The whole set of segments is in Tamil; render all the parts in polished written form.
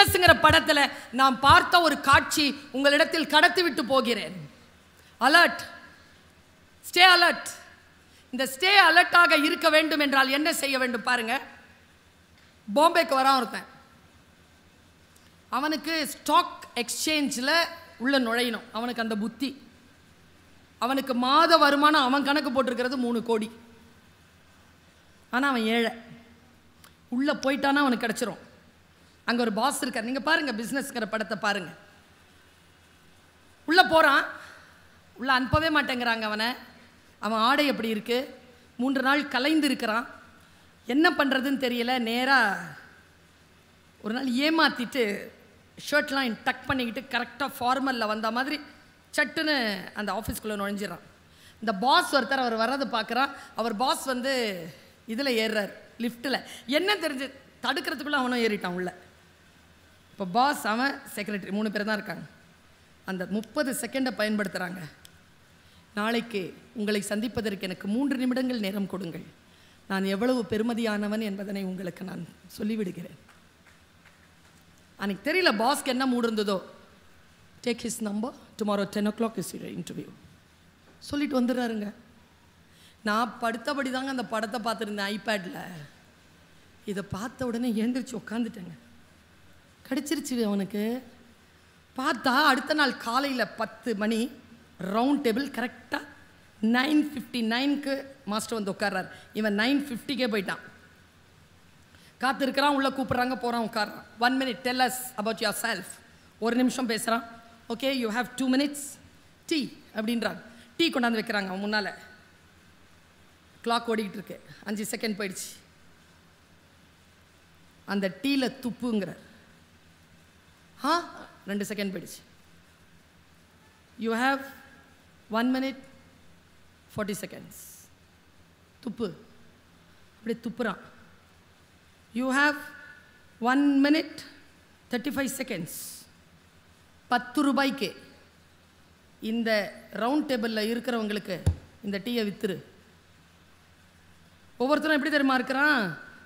பிசினஸ்ங்கிற படத்துல நான் பார்த்த ஒரு காட்சி உங்களிடத்தில் கடத்தி விட்டு போகிறேன். Alert, stay alert. இந்த ஸ்டே அலர்ட்டாக இருக்க வேண்டும் என்றால் என்ன செய்ய வேண்டும் பாருங்க. பாம்பேக்கு வரான் ஒருத்தன், அவனுக்கு ஸ்டாக் எக்ஸ்சேஞ்சில் உள்ள நுழையணும். அவனுக்கு அந்த புத்தி, அவனுக்கு மாத வருமானம் அவன் கணக்கு போட்டிருக்கிறது 3 கோடி. ஆனால் அவன் ஏழை. உள்ளே போயிட்டானா அவனுக்கு கிடச்சிரும். அங்கே ஒரு பாஸ் இருக்கார். நீங்கள் பாருங்கள், பிஸ்னஸ்ங்கிற படத்தை பாருங்கள். உள்ளே போகிறான், உள்ளே அனுப்பவே மாட்டேங்கிறாங்க அவனை. அவன் ஆடை எப்படி இருக்குது, 3 நாள் கலைந்து இருக்கிறான், என்ன பண்ணுறதுன்னு தெரியல. நேராக ஒரு நாள் ஏமாற்றிட்டு ஷர்ட்லாம் டக் பண்ணிக்கிட்டு கரெக்டாக ஃபார்மலில் வந்த மாதிரி சட்டுன்னு அந்த ஆஃபீஸ்க்குள்ளே நுழைஞ்சிடறான். இந்த பாஸ் ஒருத்தர் அவர் வர்றதை பார்க்குறான். அவர் பாஸ் வந்து இதில் ஏறுறார், லிஃப்ட்டில். என்ன தெரிஞ்சு தடுக்கிறதுக்குள்ளே அவனும் ஏறிட்டான் உள்ள. இப்போ பாஸ், அவன், செக்ரட்டரி 3 பேர் தான் இருக்காங்க. அந்த 30 செகண்டை பயன்படுத்துகிறாங்க. நாளைக்கு உங்களை சந்திப்பதற்கு எனக்கு 3 நிமிடங்கள் நேரம் கொடுங்கள், நான் எவ்வளவு பெருமதியானவன் என்பதனை உங்களுக்கு நான் சொல்லிவிடுகிறேன். அன்றைக்கி தெரியல பாஸ்க்கு என்ன மூடு இருந்ததோ. Take his number, tomorrow 10 o'clock is your interview சொல்லிட்டு வந்துடுறாருங்க. நான் படுத்தபடி தாங்க அந்த படத்தை பார்த்துருந்தேன் ஐபேடில். இதை பார்த்த உடனே எழுந்திரிச்சு உட்காந்துட்டேங்க. கிடச்சிருச்சு அவனுக்கு. பார்த்தா அடுத்த நாள் காலையில் 10 மணி ரவுண்ட் டேபிள். கரெக்டாக 9:59க்கு மாஸ்டர் வந்து உட்கார்றார். இவன் 9:50க்கே போயிட்டான். காத்திருக்கிறான், உள்ளே கூப்பிட்றாங்க, போகிறான், உட்கார்றான். 1 minute, tell us about yourself. 1 நிமிஷம் பேசுகிறான். Okay, you have 2 minutes, tea அப்படின்றாங்க. டீ கொண்டாந்து வைக்கிறாங்க அவன் முன்னால். கிளாக் ஓடிக்கிட்டு இருக்கு. 5 செகண்ட் போயிடுச்சு. அந்த டீயில் துப்புங்கிறார். 2 செகண்ட் போயிடுச்சு. You have 1 minute 40 seconds. துப்பு. அப்படி துப்புறான். You have 1 minute 35 seconds. 10 ரூபாய்க்கு இந்த ரவுண்ட் டேபிளில் இருக்கிறவங்களுக்கு இந்த டீயை வித்துரு. ஒவ்வொருத்தரும் எப்படி தெரியுமா இருக்கிறான்?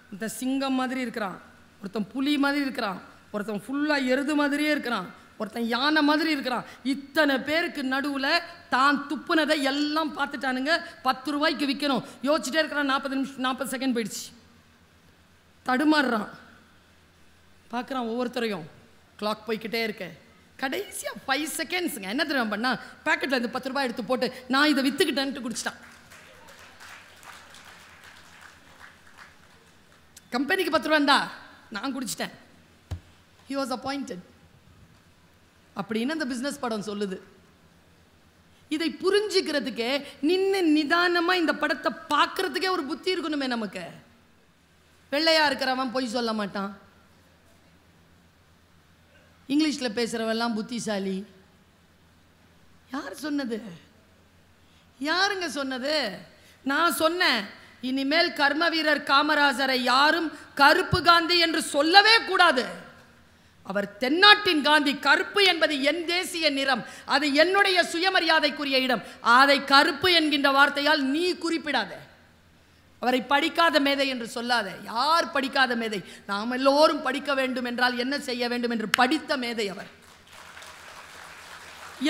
ஒருத்தன் சிங்கம் மாதிரி இருக்கிறான், ஒருத்தன் புலி மாதிரி இருக்கிறான், ஒருத்தன் ஃபுல்லாக எருது மாதிரியே இருக்கிறான், ஒருத்தன் யானை மாதிரி இருக்கிறான். இத்தனை பேருக்கு நடுவில் தான் துப்புனதை எல்லாம் பார்த்துட்டானுங்க. 10 ரூபாய்க்கு விற்கணும். யோசிச்சுட்டே இருக்கிறான். 40 செகண்ட் போயிடுச்சு. தடுமாறுறான். பார்க்குறான் ஒவ்வொருத்தரையும். கிளாக் போய்கிட்டே இருக்க. கடைசியாக 5 செகண்ட்ஸுங்க. என்ன தெரியுமா பண்ணா? பேக்கெட்டில் இருந்து 10 ரூபாய் எடுத்து போட்டு நான் இதை விற்றுக்கிட்டேன்ட்டு குடிச்சிட்டான். கம்பெனிக்கு 10 ரூபா இருந்தா நான் குடிச்சிட்டேன். ஹி வாஸ் அப்பாயிண்டட் அப்படின்னு அந்த பிஸ்னஸ் படம் சொல்லுது. இதை புரிஞ்சுக்கிறதுக்கே நின்று நிதானமாக இந்த படத்தை பார்க்கறதுக்கே ஒரு புத்தி இருக்கணுமே நமக்கு. வெள்ளையா இருக்கிறவன் பொய் சொல்ல மாட்டான், இங்கிலீஷில் பேசுகிறவெல்லாம் புத்திசாலி. யார் சொன்னது? யாருங்க சொன்னது? நான் சொன்னேன், இனிமேல் கர்ம வீரர் காமராஜரை யாரும் கருப்பு காந்தி என்று சொல்லவே கூடாது. அவர் தென்னாட்டின் காந்தி. கருப்பு என்பது என் தேசிய நிறம், அது என்னுடைய சுயமரியாதைக்குரிய இடம். அதை கருப்பு என்கின்ற வார்த்தையால் நீ குறிப்பிடாத. அவரை படிக்காத மேதை என்று சொல்லாத. யார் படிக்காத மேதை? நாம் எல்லோரும் படிக்க வேண்டும் என்றால் என்ன செய்ய வேண்டும் என்று படித்த மேதை அவர்.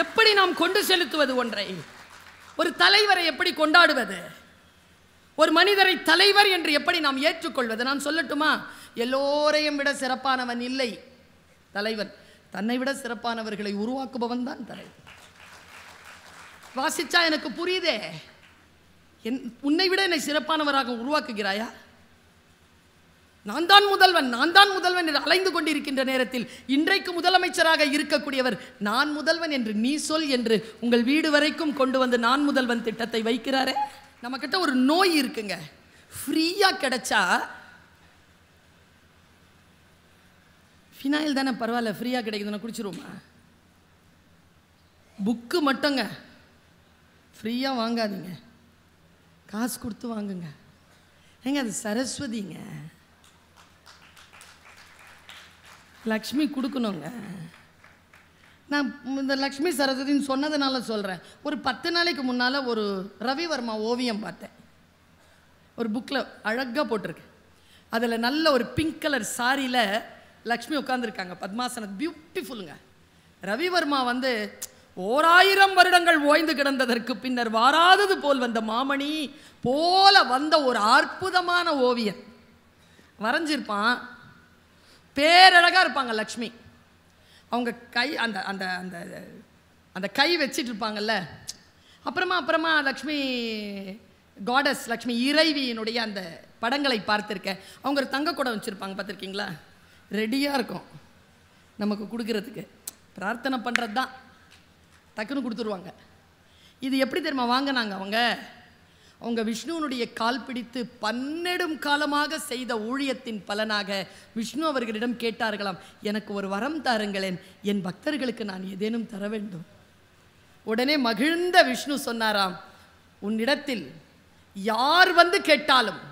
எப்படி நாம் கொண்டு செலுத்துவது ஒன்றை? ஒரு தலைவரை எப்படி கொண்டாடுவது? ஒரு மனிதரை தலைவர் என்று எப்படி நாம் ஏற்றுக்கொள்வது? நான் சொல்லட்டுமா? எல்லோரையும் விட சிறப்பானவன் இல்லை தலைவன். தன்னை விட சிறப்பானவர்களை உருவாக்குபவன் தான் தலைவன். வாசிச்சா எனக்கு புரியுதே. உன்னை விட என்னை சிறப்பானவராக உருவாக்குகிறாயா? நான் தான் முதல்வன், நான் தான் முதல்வன் என்று அலைந்து கொண்டிருக்கின்ற நேரத்தில் இன்றைக்கு முதலமைச்சராக இருக்கக்கூடியவர் நான் முதல்வன் என்று நீ சொல் என்று உங்கள் வீடு வரைக்கும் கொண்டு வந்து நான் முதல்வன் திட்டத்தை வைக்கிறாரே. நம்ம கிட்ட ஒரு நோய் இருக்குங்க. ஃப்ரீயா கிடைச்சா ஃபினாயில் தானே பரவாயில்ல, ஃப்ரீயா கிடைக்குதுன்னா குடிச்சிருவோமா? புக்கு மட்டுங்க ஃப்ரீயா வாங்காதீங்க, காசு கொடுத்து வாங்குங்க. ஏங்க அது சரஸ்வதிங்க, லக்ஷ்மி கொடுக்கணுங்க. நான் இந்த லக்ஷ்மி சரஸ்வதின்னு சொன்னதுனால சொல்கிறேன். ஒரு 10 நாளைக்கு முன்னால் ஒரு ரவிவர்மா ஓவியம் பார்த்தேன். ஒரு புக்கில் அழகாக போட்டிருக்கு. அதில் நல்ல ஒரு பிங்க் கலர் சாரியில் லக்ஷ்மி உட்கார்ந்துருக்காங்க பத்மாசனம், பியூட்டிஃபுல்லுங்க. ரவிவர்மா வந்து 1000 வருடங்கள் ஓய்ந்து கிடந்ததற்கு பின்னர் வாராதது போல் வந்த மாமணி போல வந்த ஒரு அற்புதமான ஓவியன் வரைஞ்சிருப்பான். பேரழகா இருப்பாங்க லக்ஷ்மி. அவங்க கை அந்த அந்த அந்த அந்த கை வச்சிட்டு இருப்பாங்கல்ல. அப்புறமா லக்ஷ்மி காடஸ், லக்ஷ்மி இறைவியினுடைய அந்த படங்களை பார்த்துருக்கேன். அவங்க ஒரு தங்க குடம் வச்சுருப்பாங்க, பார்த்துருக்கீங்களா? ரெடியாக இருக்கும் நமக்கு கொடுக்கறதுக்கு. பிரார்த்தனை பண்ணுறது தான், டக்குன்னு கொடுத்துருவாங்க. இது எப்படி தெரியுமா வாங்கினாங்க அவங்க விஷ்ணுவனுடைய கால் பிடித்து 12 காலமாக செய்த ஊழியத்தின் பலனாக விஷ்ணு அவர்களிடம் கேட்டார்களாம், எனக்கு ஒரு வரம் தாருங்களேன், என் பக்தர்களுக்கு நான் ஏதேனும் தர வேண்டும். உடனே மகிழ்ந்த விஷ்ணு சொன்னாராம், உன்னிடத்தில் யார் வந்து கேட்டாலும்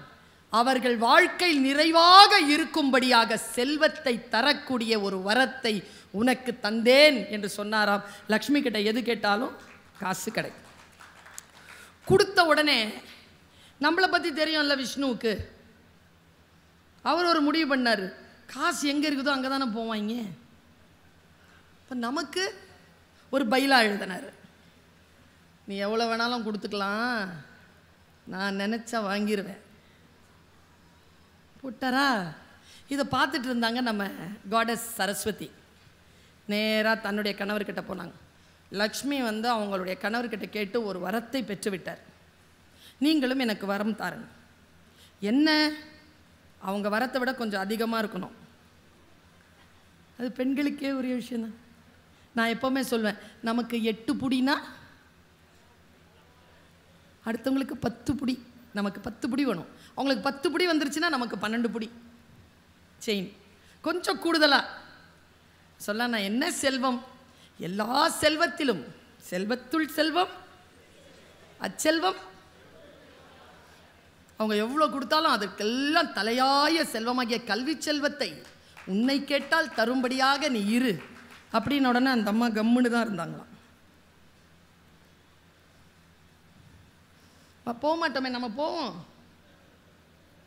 அவர்கள் வாழ்க்கை நிறைவாக இருக்கும்படியாக செல்வத்தை தரக்கூடிய ஒரு வரத்தை உனக்கு தந்தேன் என்று சொன்னாராம். லக்ஷ்மி கிட்ட எது கேட்டாலும் காசு கிடைக்கும். கொடுத்த உடனே நம்மளை பற்றி தெரியும்ல விஷ்ணுவுக்கு, அவர் ஒரு முடிவு பண்ணார், காசு எங்கே இருக்குதோ அங்கே தானே போவாங்க. இப்போ நமக்கு ஒரு பைலா எழுதினார், நீ எவ்வளோ வேணாலும் கொடுத்துக்கலாம், நான் நினச்சா வாங்கிடுவேன் போட்டாரா. இதை பார்த்துட்டு இருந்தாங்க நம்ம காடஸ் சரஸ்வதி. நேராக தன்னுடைய கணவர்கிட்ட போனாங்க. லக்ஷ்மி வந்து அவங்களுடைய கணவர்கிட்ட கேட்டு ஒரு வரத்தை பெற்றுவிட்டார். நீங்களும் எனக்கு வரம் தாருங்க. என்ன? அவங்க வரத்தை விட கொஞ்சம் அதிகமாக இருக்கணும். அது பெண்களுக்கே ஒரு விஷயந்தான். நான் எப்போவுமே சொல்வேன், நமக்கு 8 புடினா அடுத்தவங்களுக்கு 10 புடி, நமக்கு 10 புடி வேணும். அவங்களுக்கு 10 புடி வந்துருச்சுன்னா நமக்கு 12 புடி செயின். கொஞ்சம் கூடுதலாக சொல்ல, நான் என்ன செல்வம், எல்லா செல்வத்திலும் செல்வத்துள் செல்வம் அச்செல்வம். அவங்க எவ்வளோ கொடுத்தாலும் அதற்கெல்லாம் தலையாய செல்வமாகிய கல்வி செல்வத்தை உன்னை கேட்டால் தரும்படியாக நீ இரு அப்படின்னு உடனே அந்த அம்மா கம்முன்னு தான் இருந்தாங்களாம். போக மாட்டோமே, நம்ம போவோம்.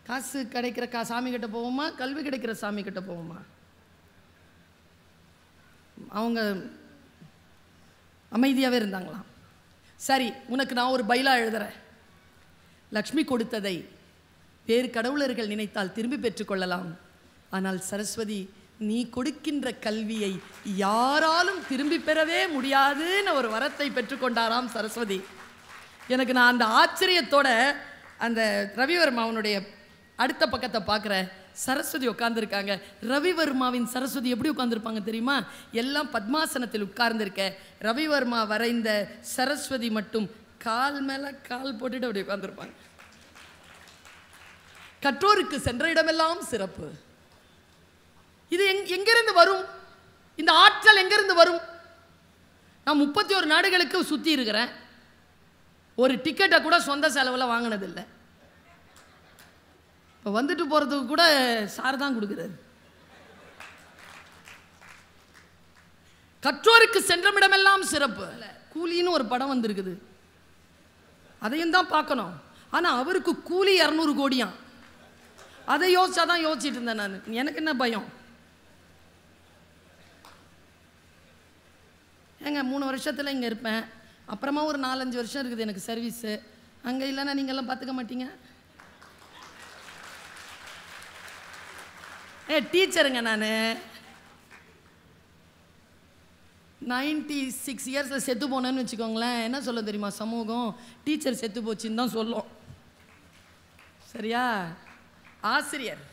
காசு கிடைக்கிற சாமி கிட்ட போவோமா, கல்வி கிடைக்கிற சாமி கிட்ட போவோமா? அவங்க அமைதியாகவே இருந்தாங்களாம். சரி, உனக்கு நான் ஒரு பைலா எழுதுறேன். லக்ஷ்மி கொடுத்ததை வேறு கடவுளர்கள் நினைத்தால் திரும்பி பெற்றுக்கொள்ளலாம். ஆனால் சரஸ்வதி, நீ கொடுக்கின்ற கல்வியை யாராலும் திரும்பி பெறவே முடியாதுன்னு ஒரு வரத்தை பெற்றுக்கொண்டாராம் சரஸ்வதி. எனக்கு நான் அந்த ஆச்சரியத்தோட அந்த ரவிவர்மாவனுடைய அடுத்த பக்கத்தை பார்க்குறேன். சரஸ்வதி உட்கார்ந்துருக்காங்க. ரவிவர்மாவின் சரஸ்வதி எப்படி உட்கார்ந்துருப்பாங்க தெரியுமா? எல்லாம் பத்மாசனத்தில் உட்கார்ந்துருக்க. ரவிவர்மா வரைந்த சரஸ்வதி மட்டும் கால் மேலே கால் போட்டுட்டு அப்படி உட்கார்ந்துருப்பாங்க. கற்றோருக்கு சென்ற இடமெல்லாம் சிறப்பு. இது எங்கிருந்து வரும்? இந்த ஆற்றல் எங்கிருந்து வரும்? நான் 31 நாடுகளுக்கு சுற்றி இருக்கிறேன். ஒரு டிக்கெட்டை கூட சொந்த செலவில் வாங்கினதில்லை. இப்போ வந்துட்டு போகிறதுக்கு கூட சார் தான் கொடுக்குறாரு. கற்றோருக்கு சென்றமிடமெல்லாம் சிறப்பு. கூலின்னு ஒரு படம் வந்திருக்குது, அதையும் தான் பார்க்கணும். ஆனால் அவருக்கு கூலி 200 கோடியாம். அதை யோசிச்சாதான் யோசிச்சுட்டு இருந்தேன் நான். எனக்கு என்ன பயம்? ஏங்க 3 வருஷத்தில் இங்கே இருப்பேன், அப்புறமா ஒரு 4-5 வருஷம் இருக்குது எனக்கு சர்வீஸு. அங்கே இல்லைன்னா நீங்கள்லாம் பார்த்துக்க மாட்டீங்க. டீச்சருங்க நான் 96 இயர்ஸில் செத்து போனேன்னு வச்சுக்கோங்களேன். என்ன சொல்ல தெரியுமா சமூகம்? டீச்சர் செத்து போச்சுன்னு தான் சொல்லும். சரியா? ஆசிரியர்.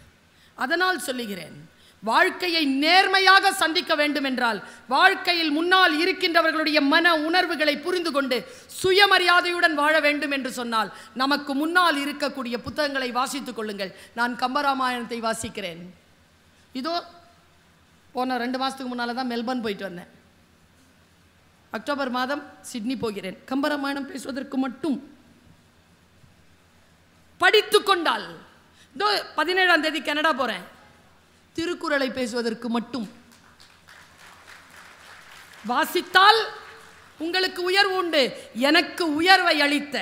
அதனால் சொல்லுகிறேன், வாழ்க்கையை நேர்மையாக சந்திக்க வேண்டும் என்றால் வாழ்க்கையில் முன்னால் இருக்கின்றவர்களுடைய மன உணர்வுகளை புரிந்து கொண்டு சுயமரியாதையுடன் வாழ வேண்டும் என்று சொன்னால் நமக்கு முன்னால் இருக்கக்கூடிய புத்தகங்களை வாசித்துக் கொள்ளுங்கள். நான் கம்பராமாயணத்தை வாசிக்கிறேன். இதோ போன 2 மாதத்துக்கு முன்னால் தான் மெல்பர்ன் போயிட்டு வந்தேன். அக்டோபர் மாதம் சிட்னி போகிறேன். கம்பராமாயணம் பேசுவதற்கு மட்டும். படித்து கொண்டால் இதோ 17ஆம் தேதி கனடா போகிறேன். திருக்குறளை பேசுவதற்கு மட்டும். வாசித்தால் உங்களுக்கு உயர்வு உண்டு. எனக்கு உயர்வை அளித்த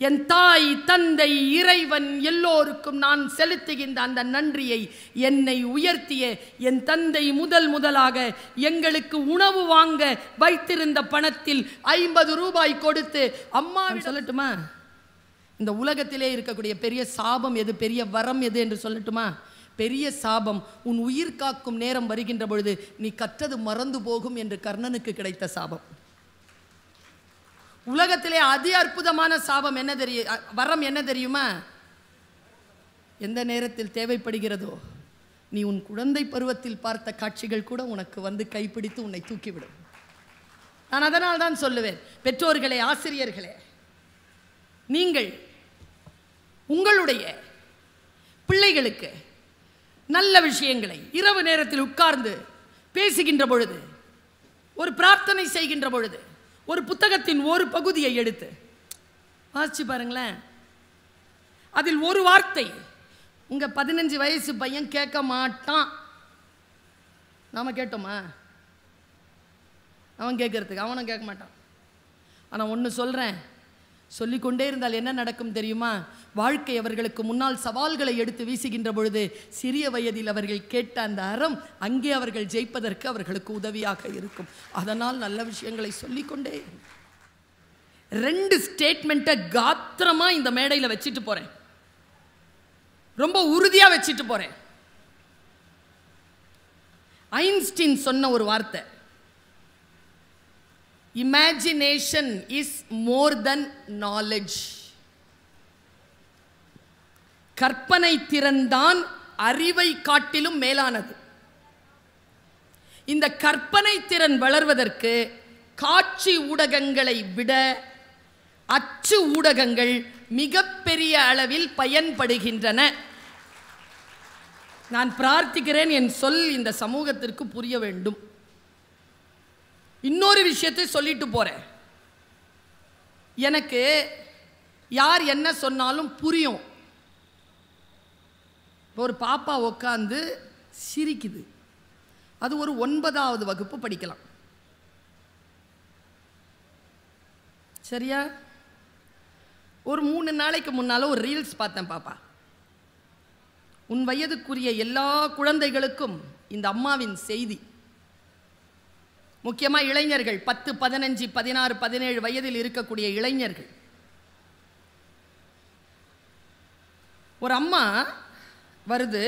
என் தாய் தந்தை இறைவன் எல்லோருக்கும் நான் செலுத்துகின்ற அந்த நன்றியை என்னை உயர்த்திய என் தந்தை முதலாக எங்களுக்கு உணவு வாங்க வைத்திருந்த பணத்தில் 50 ரூபாய் கொடுத்து அம்மா சொல்லட்டுமா, இந்த உலகத்திலே இருக்கக்கூடிய பெரிய சாபம் எது, பெரிய வரம் எது என்று சொல்லட்டுமா? பெரிய சாபம் உன் உயிர் காக்கும் நேரம் வருகின்ற பொழுது நீ கற்றது மறந்து போகும் என்று கர்ணனுக்கு கிடைத்த சாபம். உலகத்திலே அதி அற்புதமான சாபம் என்ன தெரியும், வரம் என்ன தெரியுமா? எந்த நேரத்தில் தேவைப்படுகிறதோ நீ உன் குழந்தை பருவத்தில் பார்த்த காட்சிகள் கூட உனக்கு வந்து கைப்பிடித்து உன்னை தூக்கிவிடும். நான் அதனால் தான் சொல்லுவேன், பெற்றோர்களே, ஆசிரியர்களே, நீங்கள் உங்களுடைய பிள்ளைகளுக்கு நல்ல விஷயங்களை இரவு நேரத்தில் உட்கார்ந்து பேசுகின்ற பொழுது, ஒரு பிரார்த்தனை செய்கின்ற பொழுது, ஒரு புத்தகத்தின் ஒரு பகுதியை எடுத்து வாசிச்சு பாருங்களேன். அதில் ஒரு வார்த்தை உங்க 15 வயசு பையன் கேட்க மாட்டான். நாம கேட்டோமா? அவன் கேட்கறதுக்கு அவனும் கேட்க மாட்டான். ஆனால் ஒன்று சொல்கிறேன், சொல்லிக்கொண்டே இருந்தால் என்ன நடக்கும் தெரியுமா? வாழ்க்கை அவர்களுக்கு முன்னால் சவால்களை எடுத்து வீசுகின்ற பொழுது சிறிய வயதில் அவர்கள் கேட்ட அந்த அறம் அங்கே அவர்கள் ஜெயிப்பதற்கு அவர்களுக்கு உதவியாக இருக்கும். அதனால் நல்ல விஷயங்களை சொல்லிக்கொண்டே 2 ஸ்டேட்மெண்ட்டை காத்திரமாக இந்த மேடையில் வச்சுட்டு போகிறேன், ரொம்ப உறுதியாக வச்சுட்டு போகிறேன். ஐன்ஸ்டீன் சொன்ன ஒரு வார்த்தை, imagination is more then knowledge. கற்பனை திறன்தான் அறிவை காட்டிலும் மேலானது. இந்த கற்பனை திறன் வளர்வதற்கு காட்சி ஊடகங்களை விட அச்சு ஊடகங்கள் மிகப்பெரிய அளவில் பயன்படுகின்றன. நான் பிரார்த்திக்கிறேன், என் சொல் இந்த சமூகத்திற்கு புரிய வேண்டும். இன்னொரு விஷயத்தை சொல்லிட்டு போறேன். எனக்கு யார் என்ன சொன்னாலும் புரியும். ஒரு பாப்பா உட்காந்து சிரிக்குது, அது ஒரு 9வது வகுப்பு படிக்கலாம், சரியா? ஒரு 3 நாளைக்கு முன்னால ஒரு ரீல்ஸ் பார்த்தேன். பாப்பா, உன் வயதுக்குரிய எல்லா குழந்தைகளுக்கும் இந்த அம்மாவின் செய்தி, முக்கியமாக இளைஞர்கள், 10, 15, 16, 17 வயதில் இருக்கக்கூடிய இளைஞர்கள். ஒரு அம்மா வருது,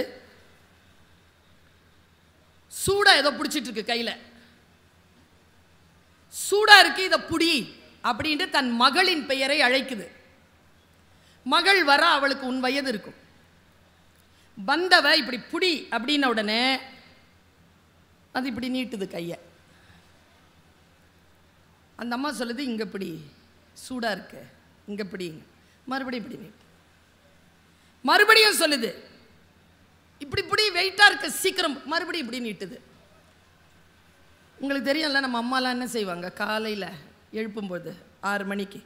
சூடா ஏதோ பிடிச்சிட்டு இருக்கு கையில், சூடா இருக்கு, இதை புடி அப்படின்ட்டு தன் மகளின் பெயரை அழைக்குது. மகள் வர, அவளுக்கு உன் வயது இருக்கும். வந்தவ இப்படி புடி அப்படின்ன உடனே அது இப்படி நீட்டுது கையை. அந்த அம்மா சொல்லுது, இங்கே இப்படி சூடாக இருக்கு, இங்கே இப்படி, மறுபடியும் இப்படி நீட்டு. மறுபடியும் சொல்லுது, இப்படி இப்படி வெயிட்டாக இருக்கு, சீக்கிரம், மறுபடியும் இப்படி நீட்டுது. உங்களுக்கு தெரியும்ல, நம்ம அம்மாலாம் என்ன செய்வாங்க, காலையில் எழுப்பும்போது 6 மணிக்கு,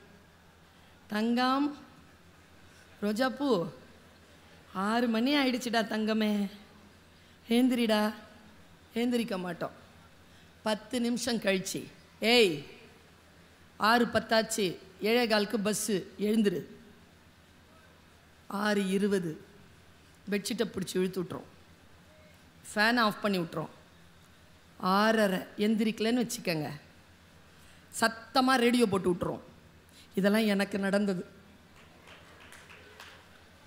தங்கம் ரோஜாப்பூ 6 மணி ஆயிடுச்சுடா தங்கமே, ஏந்திரிடா. ஏந்திரிக்க மாட்டோம். 10 நிமிஷம் கழிச்சு, ஏய் 6:10 ஆச்சு, 7:15க்கு பஸ்ஸு, எழுந்துரு. 6:20 பெட்ஷீட்டை பிடிச்சி இழுத்து விட்றோம், ஃபேனை ஆஃப் பண்ணி விட்றோம். 6:30 எந்திரிக்கலன்னு வச்சுக்கோங்க, சத்தமாக ரேடியோ போட்டு விட்றோம். இதெல்லாம் எனக்கு நடந்தது.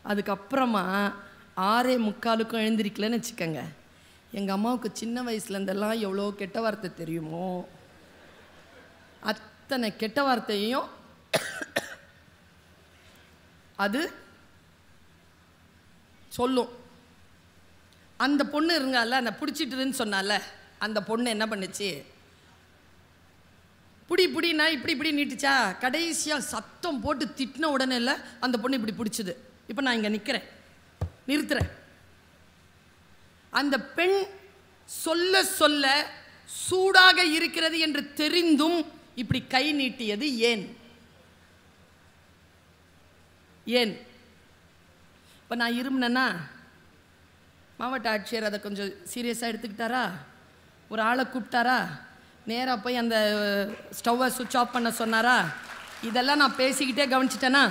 அதுக்கப்புறமா 6:45க்கும் எழுந்திரிக்கலன்னு வச்சுக்கோங்க, எங்கள் அம்மாவுக்கு சின்ன வயசுலேருந்தெல்லாம் எவ்வளோ கெட்ட வார்த்தை தெரியுமோ, அத்தனை கெட்ட வார்த்தையும் அது சொல்லும். அந்த பொண்ணு இருங்கல்ல, அந்த பிடிச்சிட்டுன்னு சொன்னால, அந்த பொண்ணு என்ன பண்ணுச்சு, புடி புடினா இப்படி இப்படி நீட்டுச்சா, கடைசியாக சத்தம் போட்டு திட்டின உடனே இல்லை, அந்த பொண்ணு இப்படி பிடிச்சிது. இப்போ நான் இங்கே நிற்கிறேன், நிறுத்துறேன். அந்த பெண் சொல்ல சொல்ல சூடாக இருக்கிறது என்று தெரிந்தும் இப்படி கை நீட்டியது ஏன்? ஏன்? இப்போ நான் இருமுனேன்னா மாவட்ட ஆட்சியர் அதை கொஞ்சம் சீரியஸாக எடுத்துக்கிட்டாரா, ஒரு ஆளை கூப்பிட்டாரா, நேராக போய் அந்த ஸ்டவ்வை சுவிட்ச் ஆஃப் பண்ண சொன்னாரா, இதெல்லாம் நான் பேசிக்கிட்டே கவனிச்சிட்டேனா?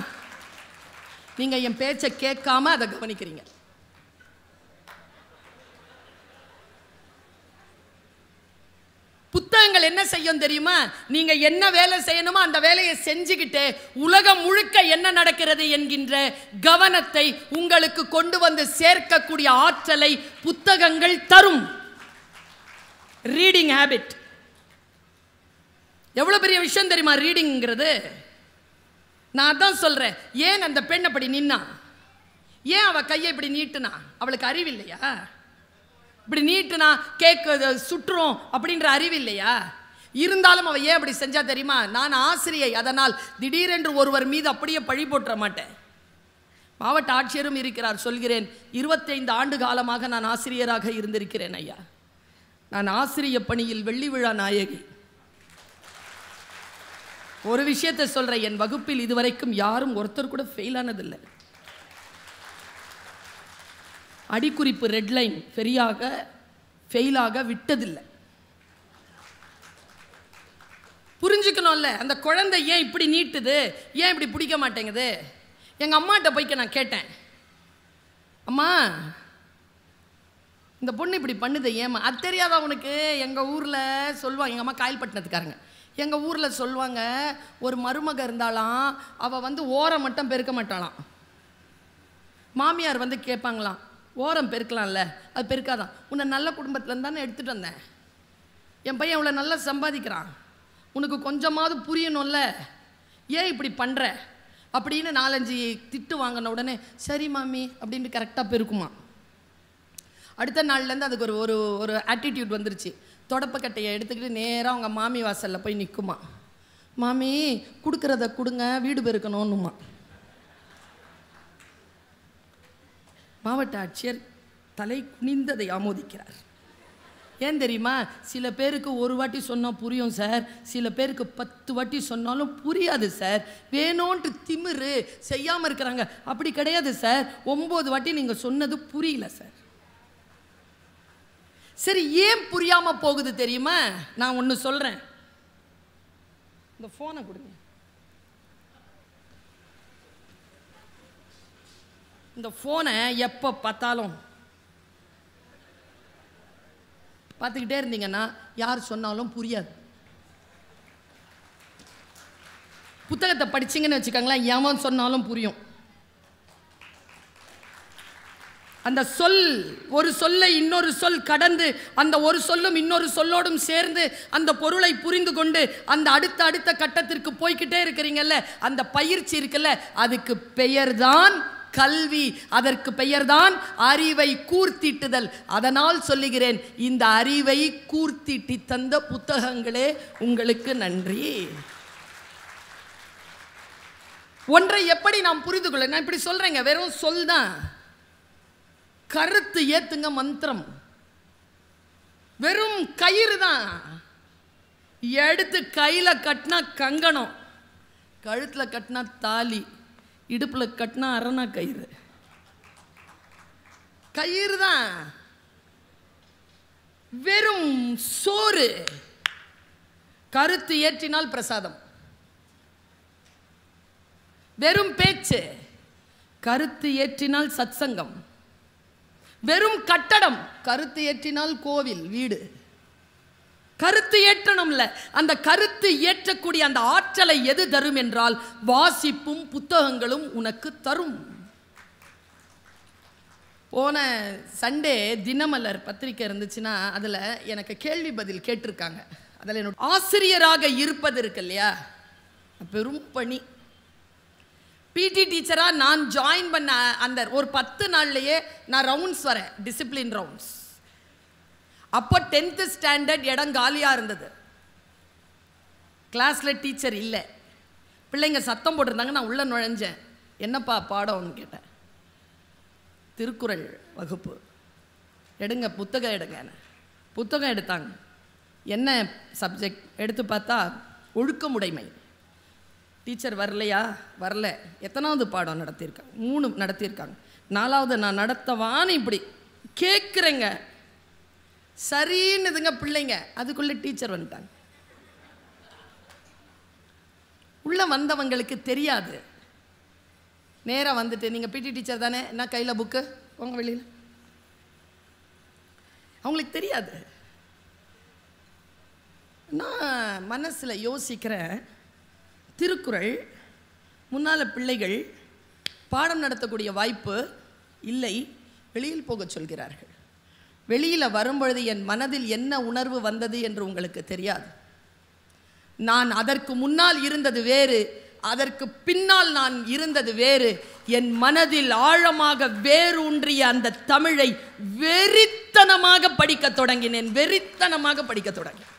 நீங்க என் பேச்சை கேட்காம அதை கவனிக்கிறீங்க. புத்தகங்கள் என்ன செய்யும் தெரியுமா? நீங்க என்ன வேலை செய்யணுமோ அந்த வேலையை செஞ்சுக்கிட்டு உலகம் முழுக்க என்ன நடக்கிறது என்கின்ற கவனத்தை உங்களுக்கு கொண்டு வந்து சேர்க்கக்கூடிய ஆற்றலை புத்தகங்கள் தரும். ரீடிங் ஹேபிட் எவ்வளவு பெரிய விஷயம் தெரியுமா? ரீடிங்கிறது. நான் தான் சொல்றேன், ஏன் அந்த பெண் அப்படி நின்னா? ஏன் அவ கையை இப்படி நீட்டுனா? அவளுக்கு அறிவு இல்லையா? இப்படி நீட்டுனா கேக்கு சுற்றுறோம் அப்படின்ற அறிவு இல்லையா? இருந்தாலும் அவ ஏன் அப்படி செஞ்சா தெரியுமா? நான் ஆசிரியை, அதனால் திடீரென்று ஒருவர் மீது அப்படியே பழி போட்டுற மாட்டேன். மாவட்ட ஆட்சியரும் இருக்கிறார். சொல்கிறேன், 25 ஆண்டு காலமாக நான் ஆசிரியராக இருந்திருக்கிறேன் ஐயா. நான் ஆசிரிய பணியில் வெள்ளி விழா நாயகி. ஒரு விஷயத்தை சொல்றேன், என் வகுப்பில் இதுவரைக்கும் யாரும் ஒருத்தர் கூட ஃபெயில் ஆனதில்லை. அடிக்குறிப்பு ரெட்லைன் சரியாக ஃபெயிலாக விட்டதில்லை. புரிஞ்சுக்கணும்ல, அந்த குழந்தை ஏன் இப்படி நீட்டுது, ஏன் இப்படி பிடிக்க மாட்டேங்குது. எங்கள் அம்மாட்ட போய்க்க நான் கேட்டேன், அம்மா இந்த பொண்ணு இப்படி பண்ணுது ஏமா? அது தெரியாதா உனக்கு? எங்கள் ஊரில் சொல்லுவாங்க, எங்கள் அம்மா காயல்பட்டினத்துக்காரங்க, எங்கள் ஊரில் சொல்லுவாங்க, ஒரு மருமக இருந்தாலாம், அவள் ஓரம் மட்டும் பெருக்க மாட்டாளாம். மாமியார் கேட்பாங்களாம், ஓரம் பெருக்கலாம்ல, அது பெருக்காதான். உன்னை நல்ல குடும்பத்துலேருந்து தானே எடுத்துகிட்டு வந்தேன், என் பையன் இவ்வளோ நல்லா சம்பாதிக்கிறான், உனக்கு கொஞ்சமாவது புரியணும்ல, ஏன் இப்படி பண்ணுற அப்படின்னு 4-5 திட்டு வாங்கின உடனே சரி மாமி அப்படின்ட்டு கரெக்டாக பெருக்குமா. அடுத்த நாள்லேருந்து அதுக்கு ஒரு ஒரு ஆட்டிடியூட் வந்துருச்சு. தொடப்பக்கட்டையை எடுத்துக்கிட்டு நேராக அவங்க மாமி வாசலில் போய் நிற்குமா. மாமி கொடுக்குறத கொடுங்க, வீடு பெருக்கணும்னுமா. மாவட்ட ஆட்சியர் தலை குனிந்ததை ஆமோதிக்கிறார். ஏன் தெரியுமா? சில பேருக்கு ஒரு வாட்டி சொன்னால் புரியும் சார், சில பேருக்கு 10 வாட்டி சொன்னாலும் புரியாது சார். வேணும்ன்ட்டு திமிரு செய்யாமல் இருக்கிறாங்க. அப்படி கிடையாது சார், 9 வாட்டி நீங்கள் சொன்னது புரியல சார். சரி, ஏன் புரியாமல் போகுது தெரியுமா? நான் ஒன்று சொல்கிறேன், இந்த ஃபோனை கொடுங்க. இந்த ஃபோனை எப்போ பார்த்தாலும் பார்த்துக்கிட்டே இருந்தீங்கன்னா யார் சொன்னாலும் புரியாது. புத்தகத்தை படிச்சிங்கன்னு வச்சுக்கோங்களேன், எவன் சொன்னாலும் புரியும். அந்த சொல், ஒரு சொல்லை இன்னொரு சொல் கடந்து, அந்த ஒரு சொல்லும் இன்னொரு சொல்லோடும் சேர்ந்து அந்த பொருளை புரிந்து கொண்டு அந்த அடுத்த கட்டத்திற்கு போய்கிட்டே இருக்கிறீங்கல்ல, அந்த பயிற்சி இருக்குல்ல, அதுக்கு பெயர்தான் கல்வி, அதற்கு பெயர்தான் அறிவை கூர்த்திட்டுதல். அதனால் சொல்லுகிறேன், இந்த அறிவை கூர்த்திட்டி தந்த புத்தகங்களே உங்களுக்கு நன்றி. ஒன்றை எப்படி நாம் புரிந்து கொள்ள, நான் இப்படி சொல்றேங்க, வெறும் சொல் தான். கருத்து ஏத்துங்க மந்திரம், வெறும் கயிறு தான். எடுத்து கையில கட்டினா கங்கணம், கழுத்துல கட்டினா தாலி, இடுப்பில் கட்டினா அரணா கயிறு. கயிறு தான். வெறும் சோறு. கருத்து ஏற்றினால் பிரசாதம். வெறும் பேச்சு. கருத்து ஏற்றினால் சத்சங்கம். வெறும் கட்டடம். கருத்து ஏற்றினால் கோவில், வீடு. கருத்து ஏற்றணும்ல, அந்த கருத்து ஏற்றக்கூடிய அந்த ஆற்றலை எது தரும் என்றால் வாசிப்பும் புத்தகங்களும் உனக்கு தரும். போன சண்டே தினமலர் பத்திரிக்கை இருந்துச்சுன்னா அதில் எனக்கு கேள்வி பதில் கேட்டிருக்காங்க. அதில் என்னோட ஆசிரியராக இருப்பது இருக்கு இல்லையா, பெரும் பணி. பிடி டீச்சராக நான் ஜாயின் பண்ண அந்த ஒரு 10 நாள்லையே நான் ரவுண்ட்ஸ் வரேன், டிசிப்ளின் ரவுண்ட்ஸ். அப்போ 10th ஸ்டாண்டர்ட் இடம் காலியாக இருந்தது. கிளாஸில் டீச்சர் இல்லை, பிள்ளைங்க சத்தம் போட்டிருந்தாங்க. நான் உள்ளே நுழைஞ்சேன். என்னப்பா பாடம்னு கேட்டேன். திருக்குறள் வகுப்பு. எடுங்க புத்தகம் எடுங்க. புத்தகம் எடுத்தாங்க. என்ன சப்ஜெக்ட் எடுத்து பார்த்தா ஒழுக்கமுடைமை. டீச்சர் வரலையா? வரல. எத்தனாவது பாடம் நடத்தியிருக்காங்க? 3 நடத்தியிருக்காங்க. 4வது நான் நடத்தவான்னு இப்படி கேட்குறேங்க. சரின்னுதுங்க பிள்ளைங்க. அதுக்குள்ளே டீச்சர் வந்துட்டாங்க. உள்ள வந்தவங்களுக்கு தெரியாது. நேராக வந்துட்டு, நீங்கள் பிடி டீச்சர் தானே, என்ன கையில் புக்கு உங்கள் வெளியில். அவங்களுக்கு தெரியாது. நான் மனசில் யோசிக்கிறேன், திருக்குறள் முன்னால் பிள்ளைகள் பாடம் நடத்தக்கூடிய வாய்ப்பு இல்லை, வெளியில் போக சொல்கிறார்கள். வெளியில் வரும்பொழுது என் மனதில் என்ன உணர்வு வந்தது என்று உங்களுக்கு தெரியாது. நான் அதற்கு முன்னால் இருந்தது வேறு, அதற்கு பின்னால் நான் இருந்தது வேறு. என் மனதில் ஆழமாக வேரூன்றிய அந்த தமிழை வெறித்தனமாக படிக்க தொடங்கினேன். வெறித்தனமாக படிக்க தொடங்கினேன்.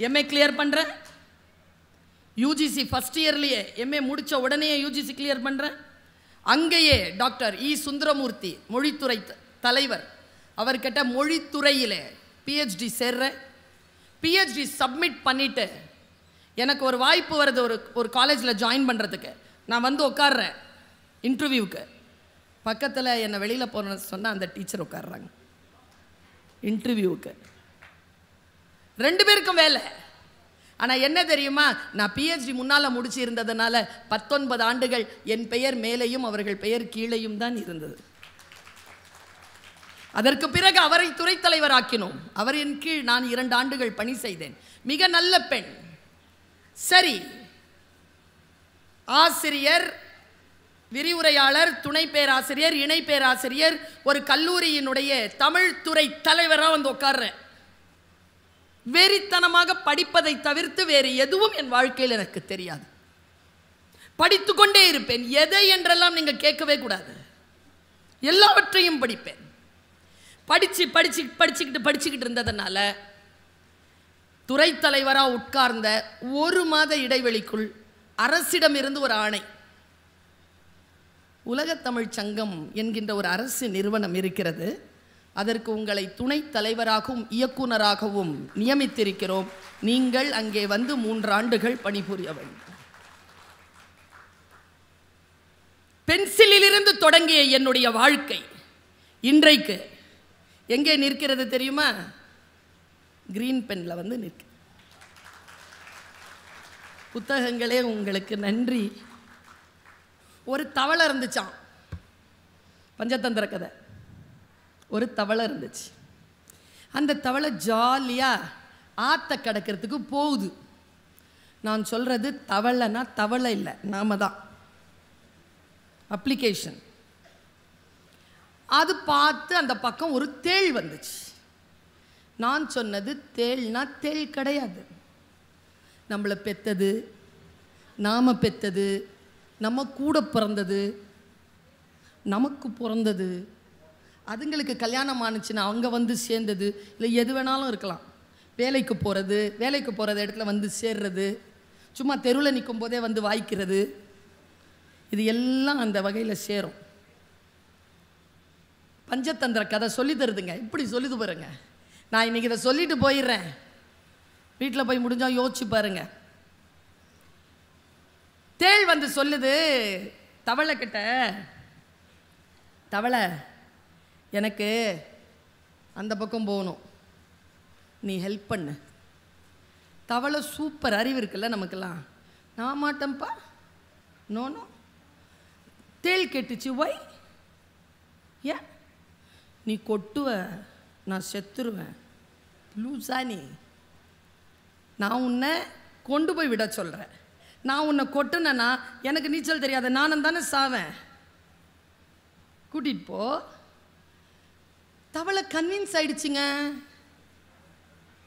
எம்ஏ கிளியர் பண்ணுறேன், யூஜிசி ஃபர்ஸ்ட் இயர்லேயே எம்ஏ முடித்த உடனே யூஜிசி கிளியர் பண்ணுறேன். அங்கேயே டாக்டர் இ சுந்தரமூர்த்தி மொழித்துறை தலைவர், அவர்கிட்ட மொழித்துறையில் பிஹெச்டி சேர்றேன். பிஹெச்டி சப்மிட் பண்ணிவிட்டு எனக்கு ஒரு வாய்ப்பு வருது ஒரு காலேஜில் ஜாயின் பண்ணுறதுக்கு. நான் வந்து உட்கார்றேன் இன்டர்வியூவுக்கு. பக்கத்தில் என்னை வெளியில் போன சொன்னால் அந்த டீச்சர் உட்கார்றாங்க இன்டர்வியூவுக்கு. 2 பேருக்கும் வேலை. ஆனால் என்ன தெரியுமா, நான் பிஹெச்டி முன்னால் முடிச்சு இருந்ததுனால 19 ஆண்டுகள் என் பெயர் மேலேயும் அவர்கள் பெயர் கீழேயும் தான் இருந்தது. அதற்கு பிறகு அவரை துறை தலைவராக்கினோம். அவரின் கீழ் நான் 2 ஆண்டுகள் பணி செய்தேன். மிக நல்ல பெண். சரி, ஆசிரியர், விரிவுரையாளர், துணை பேராசிரியர், இணை பேராசிரியர், ஒரு கல்லூரியினுடைய தமிழ் துறை தலைவராக வந்து உட்கார்றேன். வெறித்தனமாக படிப்பதை தவிர்த்து வேறு எதுவும் என் வாழ்க்கையில் எனக்கு தெரியாது. படித்துக்கொண்டே இருப்பேன். எதை என்றெல்லாம் நீங்க கேட்கவே கூடாது, எல்லாவற்றையும் படிப்பேன். படிச்சுக்கிட்டு இருந்ததுனால துறை தலைவராக உட்கார்ந்த 1 மாத இடைவெளிக்குள் அரசிடம் இருந்து ஒரு ஆணை. உலகத் தமிழ் சங்கம் என்கின்ற ஒரு அரசு நிறுவனம் இருக்கிறது, அதற்கு உங்களை துணை தலைவராகவும் இயக்குனராகவும் நியமித்திருக்கிறோம். நீங்கள் அங்கே வந்து 3 ஆண்டுகள் பணிபுரிய வேண்டும். பென்சிலிலிருந்து தொடங்கிய என்னுடைய வாழ்க்கை இன்றைக்கு எங்கே நிற்கிறது தெரியுமா? கிரீன் பென்ல வந்து நிற்க. புத்தகங்களே உங்களுக்கு நன்றி. ஒரு தவளை இருந்துச்சான், பஞ்சதந்திர கதை. ஒரு தவளை இருந்துச்சு. அந்த தவளை ஜாலியாக ஆற்ற கடக்கிறதுக்கு போகுது. நான் சொல்கிறது தவளைனா தவளை இல்லை, நாம தான் அப்ளிகேஷன். அது பார்த்து அந்த பக்கம் ஒரு தேள் வந்துச்சு. நான் சொன்னது தேள்னா தேள் கிடையாது, நம்மளை பெத்தது, நாம பெத்தது, நம்ம கூட பிறந்தது, நமக்கு பிறந்தது, அதுங்களுக்கு கல்யாணம் ஆணுச்சுன்னா அவங்க வந்து சேர்ந்தது, இல்லை எது வேணாலும் இருக்கலாம். வேலைக்கு போகிறது இடத்துல வந்து சேர்றது, சும்மா தெருவில் நிற்கும் போதே வந்து வாய்க்கிறது, இது எல்லாம் அந்த வகையில் சேரும். பஞ்சதந்திர கதை சொல்லி தருதுங்க, இப்படி சொல்லிது பாருங்க. நான் இன்னைக்கு இதை சொல்லிட்டு போயிடுறேன், வீட்டில் போய் முடிஞ்சால் யோசிச்சு பாருங்க. தேள் வந்து சொல்லுது தவளை கிட்ட, தவளை எனக்கு அந்த பக்கம் போகணும், நீ ஹெல்ப் பண்ணு. தவளை சூப்பர் அறிவு இருக்குல்ல நமக்கெல்லாம், நான் மாட்டேன்ப்பா, நோனோ. தேள் கேட்டுச்சு, ஒய், ஏன் நீ கொட்டுவ, நான் செத்துருவேன், லூசா நீ, நான் உன்னை கொண்டு போய் விட சொல்கிறேன், நான் உன்னை கொட்டுனேன்னா எனக்கு நீச்சல் தெரியாது, நானும் தானே சாவேன், கூட்டிகிட்டு போ. தவளை கன்வின்ஸ் ஆயிடுச்சுங்க,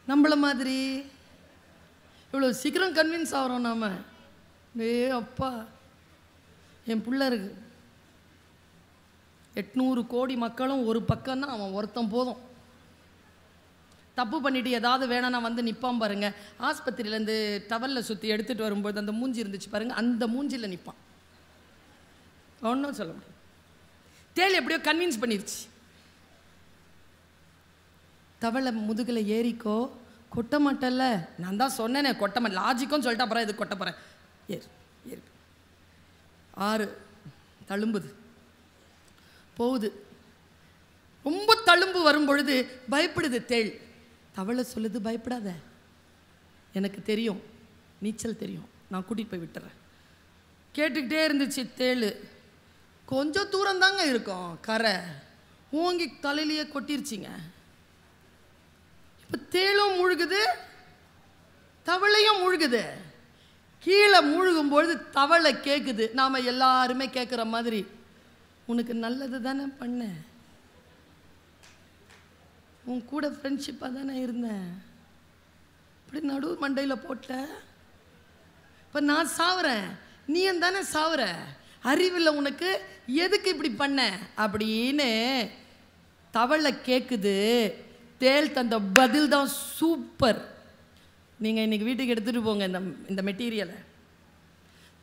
நம்மள மாதிரி. இவ்வளோ சீக்கிரம் கன்வின்ஸ் ஆகிறோம் நாம. அப்பா, என் பிள்ளை இருக்கு, 800 கோடி மக்களும் ஒரு பக்கம்னா அவன் ஒருத்தன் போதும். தப்பு பண்ணிட்டு ஏதாவது வேணா வந்து நிற்பான் பாருங்க. ஆஸ்பத்திரியிலேருந்து டவலில் சுற்றி எடுத்துகிட்டு வரும்போது அந்த மூஞ்சி இருந்துச்சு பாருங்க, அந்த மூஞ்சியில் நிற்பான். ஒன்றும் சொல்ல முடியும். தேள் எப்படியோ கன்வின்ஸ் பண்ணிருச்சு. தவளை முதுகில் ஏறிக்கோ, கொட்ட மாட்டேல்ல, நான் தான் சொன்னேனே கொட்ட மாட்டேன், லாஜிக்கும் சொல்லிட்டா அப்புறம் இது கொட்ட போகிறேன். ஏறு 6 தழும்புது போகுது. ரொம்ப தழும்பு வரும் பொழுது பயப்படுது தேள். தவளை சொல்லுது, பயப்படாத, எனக்கு தெரியும், நீச்சல் தெரியும், நான் கூட்டிகிட்டு போய் விட்டுறேன். கேட்டுக்கிட்டே இருந்துச்சு தேள். கொஞ்சம் தூரம் தாங்க இருக்கும் கரை, ஓங்கி தலையிலேயே கொட்டிருச்சிங்க. இப்போ தேளும் முழுகுது, தவளையும் முழுகுது. கீழே முழுகும்பொழுது தவளை கேட்குது, நாம் எல்லாருமே கேட்குற மாதிரி, உனக்கு நல்லது தானே பண்ண, உன் கூட ஃப்ரெண்ட்ஷிப்பாக தானே இருந்தேன், இப்படி நடு மண்டையில் போட்ட, இப்போ நான் சாவுறேன், நீ தானே சாவுற, அறிவில் உனக்கு, எதுக்கு இப்படி பண்ண அப்படின்னு தவளை கேட்குது. தேள் தந்த பதில் தான் சூப்பர். நீங்கள் இன்றைக்கி வீட்டுக்கு எடுத்துகிட்டு போங்க இந்த மெட்டீரியலை.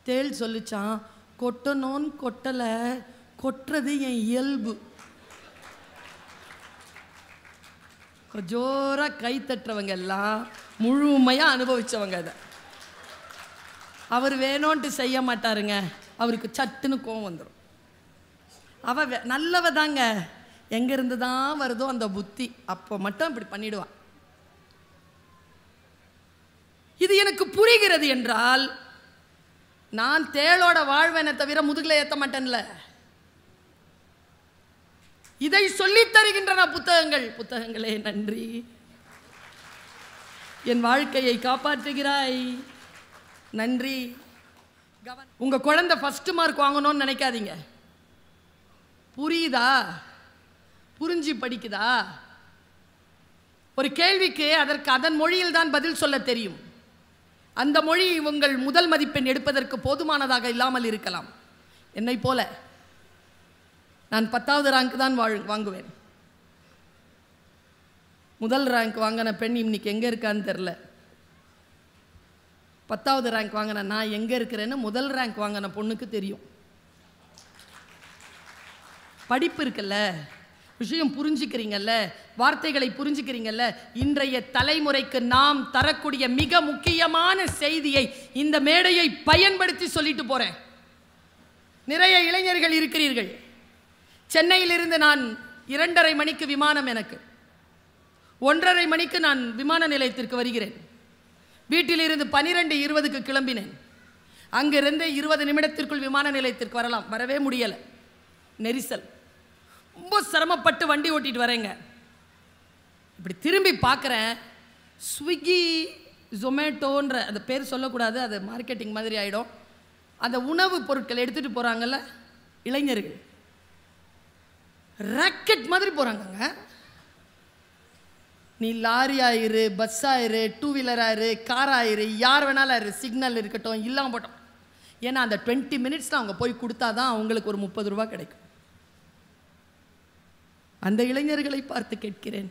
தேள் சொல்லிச்சான், கொட்டணும்னு கொட்டலை, கொட்டுறது என் இயல்பு. ஜோராக கை தட்டுறவங்க எல்லாம் முழுமையாக அனுபவித்தவங்க. அதை அவர் வேணும்ன்ட்டு செய்ய மாட்டாருங்க, அவருக்கு சட்டுன்னு கோவம் வந்துடும். அவ நல்லவ தாங்க, எங்கேருந்து தான் வருதோ அந்த புத்தி, அப்போ மட்டும் இப்படி பண்ணிடுவான். இது எனக்கு புரிகிறது என்றால் நான் தேளோட வாழ்வேனை தவிர முதுகில் ஏற்ற மாட்டேன்ல. இதை சொல்லித் தருகின்றன புத்தகங்களே நன்றி. என் வாழ்க்கையை காப்பாற்றுகிறாய், நன்றி. உங்க குழந்தை ஃபர்ஸ்ட் மார்க் வாங்கணும்னு நினைக்காதீங்க. புரியுதா, புரிஞ்சு படிக்குதா, ஒரு கேள்விக்கு அதற்கு அதன் மொழியில் தான் பதில் சொல்ல தெரியும். அந்த மொழி உங்கள் முதல் மதிப்பெண் எடுப்பதற்கு போதுமானதாக இல்லாமல் இருக்கலாம். என்னை போல நான் 10வது ரேங்க் தான் வாங்குவேன். முதல் ரேங்க் வாங்கின பெண் இன்னைக்கு எங்கே இருக்கான்னு தெரில. 10வது ரேங்க் வாங்கின நான் எங்கே இருக்கிறேன்னு முதல் ரேங்க் வாங்கின பொண்ணுக்கு தெரியும். படிப்பு இருக்குல்ல, விஷயம் புரிஞ்சுக்கிறீங்கல்ல, வார்த்தைகளை புரிஞ்சுக்கிறீங்கல்ல. இன்றைய தலைமுறைக்கு நாம் தரக்கூடிய மிக முக்கியமான செய்தியை இந்த மேடையை பயன்படுத்தி சொல்லிட்டு போறேன். நிறைய இளைஞர்கள் இருக்கிறீர்கள். சென்னையிலிருந்து நான் 2:30 மணிக்கு விமானம், எனக்கு 1:30 மணிக்கு நான் விமான நிலையத்திற்கு வருகிறேன். வீட்டிலிருந்து 12:20க்கு கிளம்பினேன். அங்கிருந்து 20 நிமிடத்திற்குள் விமான நிலையத்திற்கு வரலாம், வரவே முடியலை, நெரிசல். ரொம்ப சிரமப்பட்டு வண்டி ஓட்டிட்டு வரேங்க. இப்படி திரும்பி பார்க்குறேன், ஸ்விக்கி ஜொமேட்டோன்ற அந்த பேர் சொல்லக்கூடாது, அது மார்க்கெட்டிங் மாதிரி ஆகிடும். அந்த உணவுப் பொருட்களை எடுத்துகிட்டு போகிறாங்கல்ல இளைஞர்கள், ராக்கெட் மாதிரி போகிறாங்கங்க. நீ லாரி ஆயிரு, பஸ் ஆயிரு, 2 வீலர் ஆயிரு, கார் ஆயிரு, யார் வேணாலும் ஆயிரு, சிக்னல் இருக்கட்டும், இல்லாமல் போட்டோம். ஏன்னா அந்த 20 மினிட்ஸில் அவங்க போய் கொடுத்தா தான் அவங்களுக்கு ஒரு 30 ரூபா கிடைக்கும். அந்த இளைஞர்களை பார்த்து கேட்கிறேன்,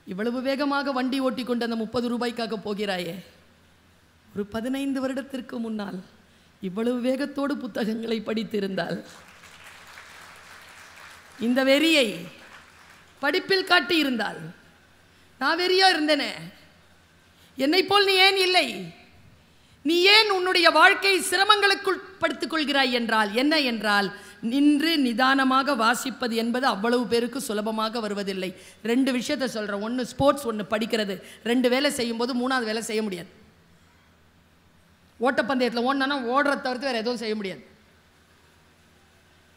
இவ்வளவு வேகமாக வண்டி ஓட்டி கொண்டு அந்த 30 ரூபாய்க்காக போகிறாயே, ஒரு 15 வருடத்திற்கு முன்னால் இவ்வளவு வேகத்தோடு புத்தகங்களை படித்திருந்தால், இந்த வெறியை படிப்பில் காட்டி இருந்தால், நான் வெறியா இருந்தேனே, என்னை போல் நீ ஏன் இல்லை? நீ ஏன் உன்னுடைய வாழ்க்கை சிரமங்களுக்குள் படுத்திக் கொள்கிறாய் என்றால் என்ன என்றால், நின்று நிதானமாக வாசிப்பது என்பது அவ்வளவு பேருக்கு சுலபமாக வருவதில்லை. 2 விஷயத்தை சொல்கிறேன். ஒன்று ஸ்போர்ட்ஸ், ஒன்று படிக்கிறது. 2 வேலை செய்யும்போது 3வது வேலை செய்ய முடியாது. ஓட்டப்பந்தயத்தில் ஓடனா ஓடுறத தவிர்த்து வேறு எதுவும் செய்ய முடியாது.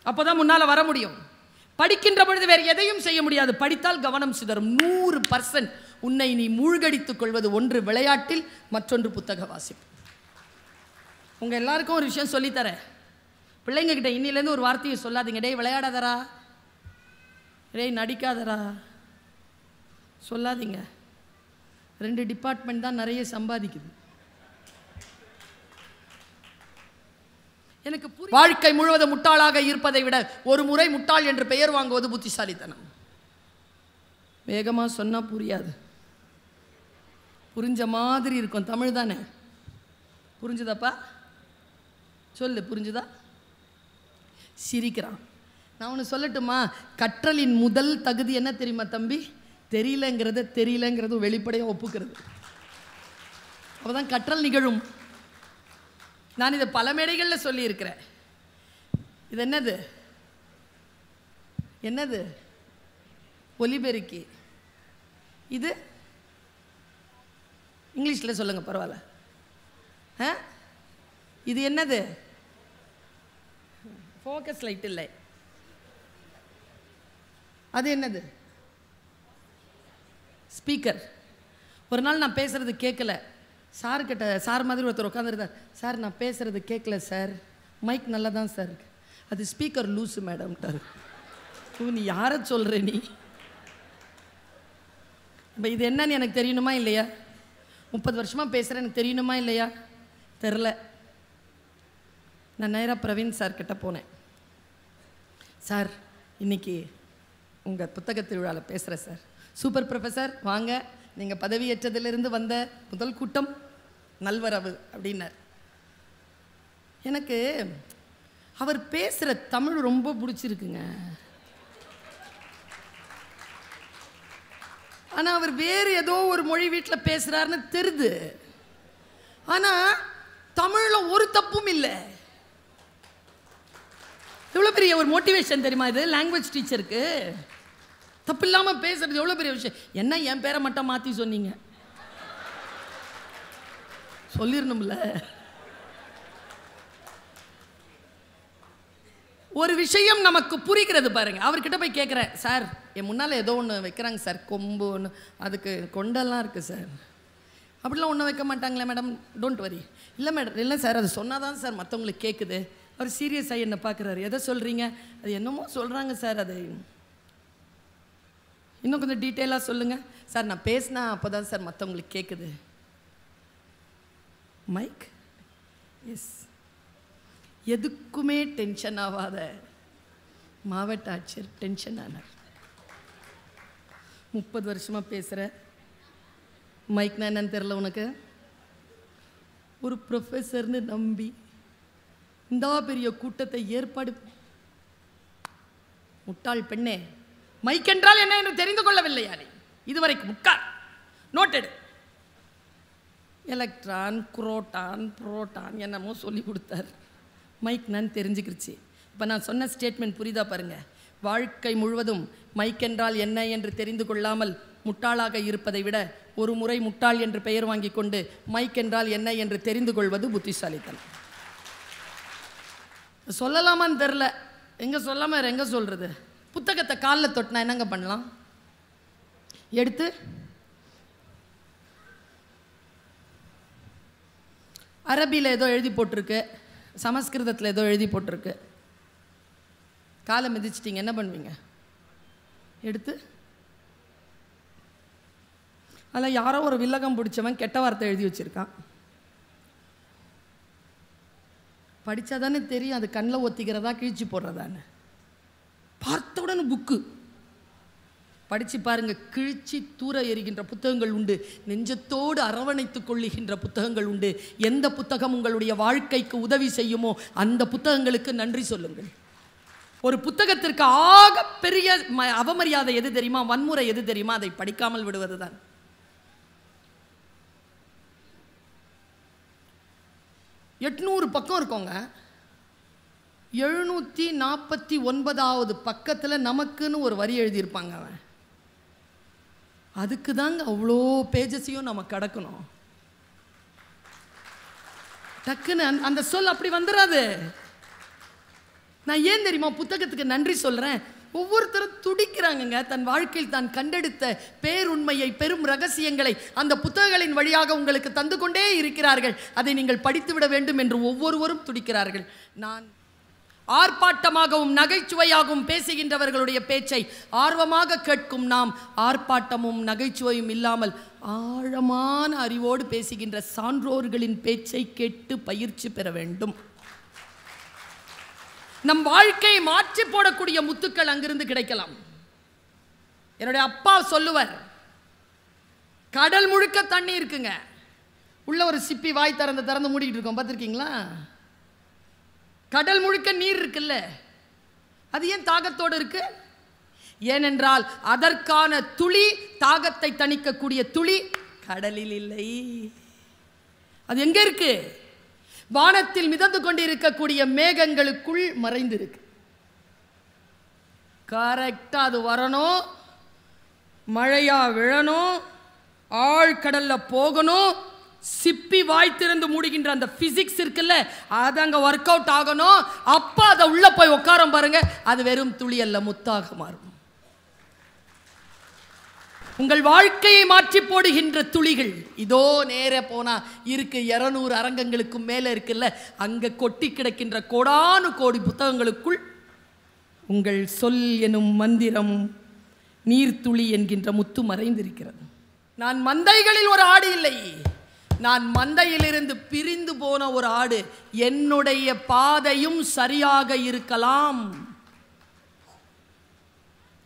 அப்போ தான் முன்னால் வர முடியும். படிக்கின்ற பொழுது வேறு எதையும் செய்ய முடியாது. படித்தால் கவனம் சிதறும். 100% உன்னை நீ மூழ்கடித்துக் கொள்வது ஒன்று விளையாட்டில், மற்றொன்று புத்தக வாசிப்பு. உங்கள் எல்லாருக்கும் ஒரு விஷயம் சொல்லித்தரேன். பிள்ளைங்கக்கிட்ட இன்னிலேருந்து ஒரு வார்த்தையை சொல்லாதீங்க. டேய் விளையாடாதரா, டேய் நடிக்காதரா சொல்லாதீங்க. 2 டிபார்ட்மெண்ட் தான் நிறைய சம்பாதிக்குது. எனக்கு வாழ்க்கை முழுவதும் முட்டாளாக இருப்பதை விட ஒரு முறை முட்டாள் என்று பெயர் வாங்குவது புத்திசாலித்தனம். வேகமாக சொன்னால் புரியாது, புரிஞ்ச மாதிரி இருக்கும். தமிழ் தானே, புரிஞ்சுதாப்பா? சொல்லு, புரிஞ்சுதா? சிரிக்கிறான். நான் ஒன்று சொல்லட்டுமா? கற்றலின் முதல் தகுதி என்ன தெரியுமா தம்பி? தெரியலங்கிறது வெளிப்படையாக ஒப்புக்கிறது. அப்போதான் கற்றல் நிகழும். நான் இதை பல மேடைகளில் சொல்லியிருக்கிறேன். இது என்னது? ஒலிபெருக்கி. இது இங்கிலீஷில் சொல்லுங்க, பரவாயில்ல. இது என்னது? ஃபோக்கஸ் லைட் இல்லை. அது என்னது? ஸ்பீக்கர். ஒரு நாள் நான் பேசுறது கேட்கல. சார்கிட்ட சார் மாதிரி ஒருத்தர் உட்காந்துருந்தார். சார் நான் பேசுறது கேட்கல சார், மைக் நல்லா தான் சார் இருக்கு. அது ஸ்பீக்கர் லூஸு மேடம்ட்டார். நீ யாரை சொல்கிற நீ? இப்போ இது என்னன்னு எனக்கு தெரியணுமா இல்லையா? 30 வருஷமாக பேசுகிறேன், எனக்கு தெரியணுமா இல்லையா? தெரில. நான் நேராக பிரவீன் சார் கிட்ட போனேன். சார் இன்னைக்கு உங்கள் புத்தக திருவிழாவில் பேசுகிறேன் சார். சூப்பர் ப்ரொஃபஸர், வாங்க, நீங்கள் பதவியேற்றதிலிருந்து வந்த முதல் கூட்டம் நல்வரவு அப்படின்னார். எனக்கு அவர் பேசுகிற தமிழ் ரொம்ப பிடிச்சிருக்குங்க. ஆனால் அவர் வேறு ஏதோ ஒரு மொழி வீட்டில் பேசுகிறாருன்னு தெரியுது. ஆனால் தமிழில் ஒரு தப்பும் இல்லை. எவ்வளோ பெரிய ஒரு மோட்டிவேஷன் தெரியுமா இது லாங்குவேஜ் டீச்சருக்கு? தப்பு இல்லாமல் பேசுறது எவ்வளோ பெரிய விஷயம். என்ன என் பேரை மட்டும் மாற்றி சொன்னீங்க? சொல்லிடணும்ல. ஒரு விஷயம் நமக்கு புரிகிறது பாருங்க. அவர்கிட்ட போய் கேட்குறேன், சார் என் முன்னால் ஏதோ ஒன்று வைக்கிறாங்க சார், கொம்பு ஒன்று, அதுக்கு கொண்டெல்லாம் இருக்குது சார். அப்படிலாம் ஒன்றும் வைக்க மாட்டாங்களே மேடம், டோன்ட் வரி. இல்லை மேடம், இல்லை சார், அது சொன்னால் தான் சார் மற்றவங்களுக்கு கேட்குது. அவர் சீரியஸாக என்னை பார்க்குறாரு. எதை சொல்கிறீங்க? அது என்னமோ சொல்கிறாங்க சார், அது இன்னும் கொஞ்சம் டீட்டெயிலாக சொல்லுங்கள் சார். நான் பேசினா அப்போ தான் சார் மற்றவங்களுக்கு கேட்குது. Mic S. எதுக்குமே டென்ஷன் ஆகாத மாவட்ட ஆட்சியர் டென்ஷன் ஆனார். 30 வருஷமாக பேசுகிற மைக்னா என்னன்னு தெரில உனக்கு? ஒரு ப்ரொஃபஸர்னு நம்பி இந்த பெரிய கூட்டத்தை ஏற்பாடு. முட்டாள் பெண்ணே, மைக் என்றால் என்ன என்று தெரிந்து கொள்ளவில்லையா நீ இதுவரைக்கும்? முக்கால் நோட்டெடு. எலக்ட்ரான், குரோட்டான், புரோட்டான் என்னமோ சொல்லி கொடுத்தார். மைக் நான் தெரிஞ்சுக்கிடுச்சு. இப்போ நான் சொன்ன ஸ்டேட்மெண்ட் புரியுதா பாருங்க. வாழ்க்கை முழுவதும் மைக் என்றால் என்ன என்று தெரிந்து கொள்ளாமல் முட்டாளாக இருப்பதை விட ஒரு முறை முட்டாள் என்று பெயர் வாங்கி கொண்டு மைக் என்றால் என்ன என்று தெரிந்து கொள்வது புத்திசாலித்தனம். சொல்லலாமான்னு தெரில. எங்கே சொல்லாமல் எங்கே சொல்கிறது? புத்தகத்தை காலில் தொட்டினா என்னங்க பண்ணலாம்? எடுத்து அரபியில் ஏதோ எழுதி போட்டிருக்கு, சமஸ்கிருதத்தில் ஏதோ எழுதி போட்டிருக்கு. காலை மிதிச்சிட்டிங்க, என்ன பண்ணுவீங்க? எடுத்து அதில் யாரோ ஒரு வில்லகம் பிடிச்சவன் கெட்ட வார்த்தை எழுதி வச்சுருக்கான். படித்தா தானே தெரியும் அது கண்ணில் ஒத்திக்கிறதா கிழிச்சு போடுறதான்னு. பார்த்த உடனே புக்கு படித்து பாருங்க. கிழிச்சி தூர எறிகின்ற புத்தகங்கள் உண்டு, நெஞ்சத்தோடு அரவணைத்துக் கொள்ளுகின்ற புத்தகங்கள் உண்டு. எந்த புத்தகம் உங்களுடைய வாழ்க்கைக்கு உதவி செய்யுமோ அந்த புத்தகங்களுக்கு நன்றி சொல்லுங்கள். ஒரு புத்தகத்திற்கு ஆக பெரிய அவமரியாதை எது தெரியுமா? வன்முறை எது தெரியுமா? அதை படிக்காமல் விடுவதுதான். எட்நூறு பக்கம் இருக்கோங்க. 749வது பக்கத்தில் நமக்குன்னு ஒரு வரி எழுதியிருப்பாங்க. அவன் அதுக்கு தாங்க அவ்வளோ பேஜஸையும் நம்ம கடக்கணும். டக்குன்னு அந்த சொல் அப்படி வந்துடாது. நான் ஏன் தெரியுமா புத்தகத்துக்கு நன்றி சொல்கிறேன்? ஒவ்வொருத்தரும் துடிக்கிறாங்கங்க. தன் வாழ்க்கையில் தான் கண்டெடுத்த பேருண்மையை, பெரும் ரகசியங்களை அந்த புத்தகங்களின் வழியாக உங்களுக்கு தந்து கொண்டே இருக்கிறார்கள். அதை நீங்கள் படித்துவிட வேண்டும் என்று ஒவ்வொருவரும் துடிக்கிறார்கள். நான் ஆர்ப்பாட்டமாகவும் நகைச்சுவையாகவும் பேசுகின்றவர்களுடைய பேச்சை ஆர்வமாக கேட்கும் நாம் ஆர்ப்பாட்டமும் நகைச்சுவையும் இல்லாமல் ஆழமான அறிவோடு பேசுகின்ற சான்றோர்களின் பேச்சை கேட்டு பயிற்சி பெற வேண்டும். நம் வாழ்க்கையை மாற்றி போடக்கூடிய முத்துக்கள் அங்கிருந்து கிடைக்கலாம். என்னுடைய அப்பா சொல்லுவார், கடல் முழுக்க தண்ணி இருக்குங்க, உள்ள ஒரு சிப்பி வாய் திறந்து மூடிக்கிட்டு இருக்கோம், பார்த்துருக்கீங்களா? கடல் முழுக்க நீர் இருக்குல்ல, அது ஏன் தாகத்தோடு இருக்கு? ஏனென்றால் அதற்கான துளி, தாகத்தை தணிக்கக்கூடிய துளி கடலில் இல்லை. அது எங்க இருக்கு? வானத்தில் மிதந்து கொண்டிருக்கக்கூடிய மேகங்களுக்குள் மறைந்திருக்கு. கரெக்டா அது வரணும், மழையா விழணும், ஆழ்கடல்ல போகணும், சிப்பி வாய்த்திருந்து மூடுகின்ற அந்த பிசிக்ஸ் இருக்குல்ல, அது அங்க ஒர்க் அவுட் ஆகணும். அப்ப அதை உள்ள போய் உட்காரம் பாருங்க, அது வெறும் துளி அல்ல, முத்தாக மாறும். உங்கள் வாழ்க்கையை மாற்றி போடுகின்ற துளிகள் இதோ நேர போனா இருக்கு. 200 அரங்கங்களுக்கு மேல இருக்குல்ல, அங்க கொட்டி கிடக்கின்ற கோடானு கோடி புத்தகங்களுக்குள் உங்கள் சொல் எனும் மந்திரம் நீர்த்துளி என்கின்ற முத்து மறைந்திருக்கிறது. நான் மந்தைகளில் ஒரு ஆடு இல்லை, நான் மந்தையிலிருந்து பிரிந்து போன ஒரு ஆடு. என்னுடைய பாதையும் சரியாக இருக்கலாம்.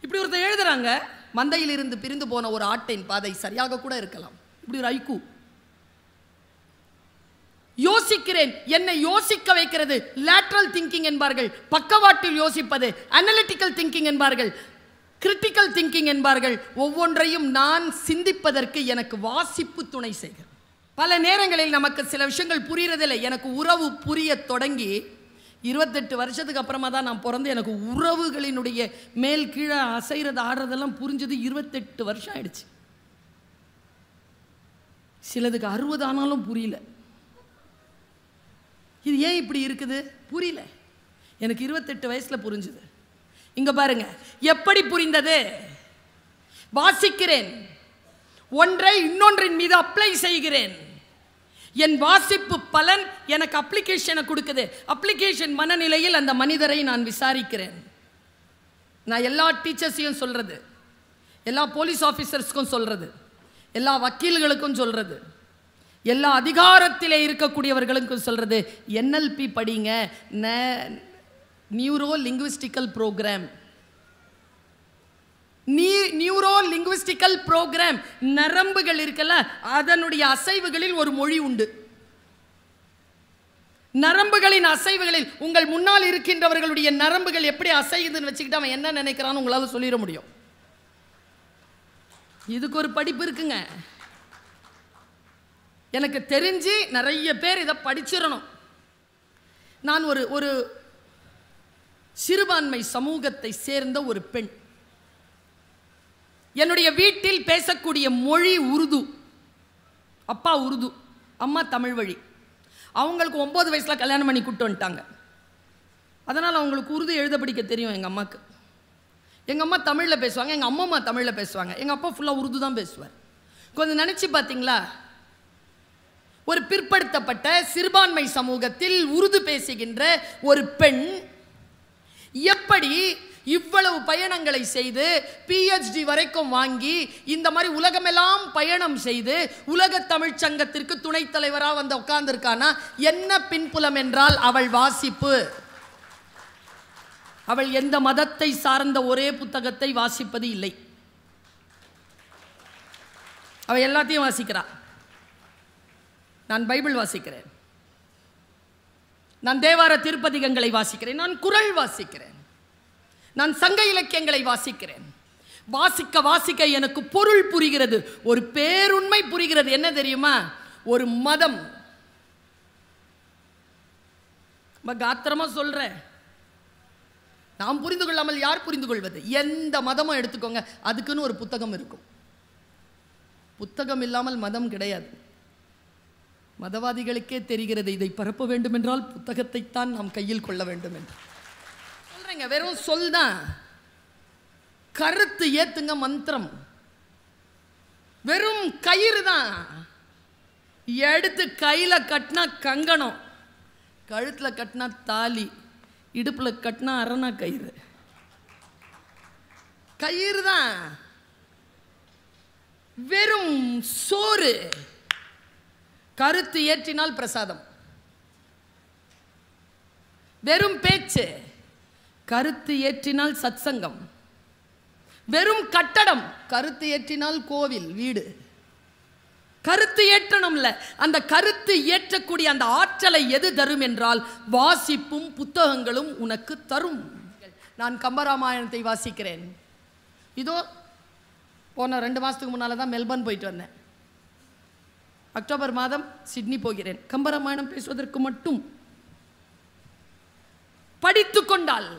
இப்படி ஒருத்தர் எழுதுறாங்க, மந்தையிலிருந்து பிரிந்து போன ஒரு ஆட்டின் பாதை சரியாக கூட இருக்கலாம். இப்படி ஒரு ஐக்கு. யோசிக்கிறேன், என்னை யோசிக்க வைக்கிறது லேட்டரல் திங்கிங் என்பார்கள், பக்கவாட்டில் யோசிப்பது அனலிட்டிக்கல் திங்கிங் என்பார்கள், கிரிட்டிக்கல் திங்கிங் என்பார்கள். ஒவ்வொன்றையும் நான் சிந்திப்பதற்கு எனக்கு வாசிப்பு துணை செய்கிறது. பல நேரங்களில் நமக்கு சில விஷயங்கள் புரியறதில்லை. எனக்கு உறவு புரிய தொடங்கி 28 வருஷத்துக்கு அப்புறமா தான் நான் பிறந்து எனக்கு உறவுகளினுடைய மேல் கீழே அசைறது ஆடுறதெல்லாம் புரிஞ்சது. 28 வருஷம் ஆயிடுச்சு. சிலதுக்கு 60 ஆனாலும் புரியல. இது ஏன் இப்படி இருக்குது புரியல. எனக்கு 28 வயசுல புரிஞ்சுது. இங்க பாருங்க எப்படி புரிந்தது. வாசிக்கிறேன், ஒன்றை இன்னொன்றின் மீது அப்ளை செய்கிறேன். என் வாசிப்பு பலன் எனக்கு அப்ளிகேஷனை கொடுக்குது. அப்ளிகேஷன் மனநிலையில் அந்த மனிதரை நான் விசாரிக்கிறேன். நான் எல்லா டீச்சர்ஸையும் சொல்றது, எல்லா போலீஸ் ஆஃபீஸர்ஸ்க்கும் சொல்றது, எல்லா வக்கீல்களுக்கும் சொல்றது, எல்லா அதிகாரத்திலே இருக்கக்கூடியவர்களுக்கும் சொல்றது, NLP படிங்க, neuro linguistical program. Neuro linguistical program, நரம்புகள் இருக்கல, அதனுடைய அசைவுகளில் ஒரு மொழி உண்டு. நரம்புகளின் அசைவுகளில் உங்கள் முன்னால் இருக்கின்றவர்களுடைய நரம்புகள் எப்படி அசையுதுன்னு வச்சுக்கிட்டு அவன் என்ன நினைக்கிறான்னு உங்களால சொல்லிட முடியும். இதுக்கு ஒரு படிப்பு இருக்குங்க. எனக்கு தெரிஞ்சு நிறைய பேர் இதை படிச்சிடணும். நான் ஒரு சிறுபான்மை சமூகத்தை சேர்ந்த ஒரு பெண். என்னுடைய வீட்டில் பேசக்கூடிய மொழி உருது. அப்பா உருது, அம்மா தமிழ் வழி. அவங்களுக்கு 9 வயசுல கல்யாணம் பண்ணி கூட்டு வந்துட்டாங்க. அதனால் அவங்களுக்கு உருது எழுத படிக்க தெரியும். எங்கள் அம்மாவுக்கு, எங்கள் அம்மா தமிழில் பேசுவாங்க, எங்கள் அம்மா தமிழில் பேசுவாங்க, எங்கள் அப்பா ஃபுல்லாக உருது தான் பேசுவார். கொஞ்சம் நினச்சி பார்த்தீங்களா, ஒரு பிற்படுத்தப்பட்ட சிறுபான்மை சமூகத்தில் உருது பேசுகின்ற ஒரு பெண் எப்படி இவ்வளவு பயணங்களை செய்து PhD வரைக்கும் வாங்கி இந்த மாதிரி உலகமெல்லாம் பயணம் செய்து உலக தமிழ்ச் சங்கத்திற்கு துணைத் தலைவராக வந்து உட்கார்ந்திருக்கானா? என்ன பின்புலம் என்றால் அவள் வாசிப்பு. அவள் எந்த மதத்தை சார்ந்த ஒரே புத்தகத்தை வாசிப்பது இல்லை. அவள் எல்லாத்தையும் வாசிக்கிறாள். நான் பைபிள் வாசிக்கிறேன், நான் தேவார திருப்பதிகங்களை வாசிக்கிறேன், நான் குறள் வாசிக்கிறேன், நான் சங்க இலக்கியங்களை வாசிக்கிறேன். வாசிக்க வாசிக்க எனக்கு பொருள் புரிகிறது, ஒரு பேருண்மை புரிகிறது. என்ன தெரியுமா? ஒரு மதம், காத்திரமா சொல்றேன், நாம் புரிந்து கொள்ளாமல் யார் புரிந்து கொள்வது? எந்த மதமும் எடுத்துக்கோங்க, அதுக்குன்னு ஒரு புத்தகம் இருக்கும். புத்தகம் இல்லாமல் மதம் கிடையாது. மதவாதிகளுக்கே தெரிகிறது இதை பரப்ப வேண்டும் என்றால் புத்தகத்தை தான் நாம் கையில் கொள்ள வேண்டும் என்று. சொல்றேங்க, வெறும் சொல் தான். கருத்து ஏத்துங்க மந்திரம். வெறும் கயிறு தான். எடுத்து கையில கட்டினா கங்கணம், கழுத்துல கட்டினா தாலி, இடுப்புல கட்டினா அரணா கயிறு. கயிறு தான். வெறும் சோறு. கருத்து ஏற்றினால் பிரசாதம். வெறும் பேச்சு. கருத்து ஏற்றினால் சத்சங்கம். வெறும் கட்டடம். கருத்து ஏற்றினால் கோவில், வீடு. கருத்து ஏற்றணும்ல, அந்த கருத்து ஏற்றக்கூடிய அந்த ஆற்றலை எது தரும் என்றால் வாசிப்பும் புத்தகங்களும் உனக்கு தரும். நான் கம்பராமாயணத்தை வாசிக்கிறேன். இதோ போன 2 மாதத்துக்கு முன்னால் தான் மெல்பர்ன் போயிட்டு வந்தேன். அக்டோபர் மாதம் சிட்னி போகிறேன். கம்பராமாயணம் பேசுவதற்கு மட்டும். படித்து கொண்டால்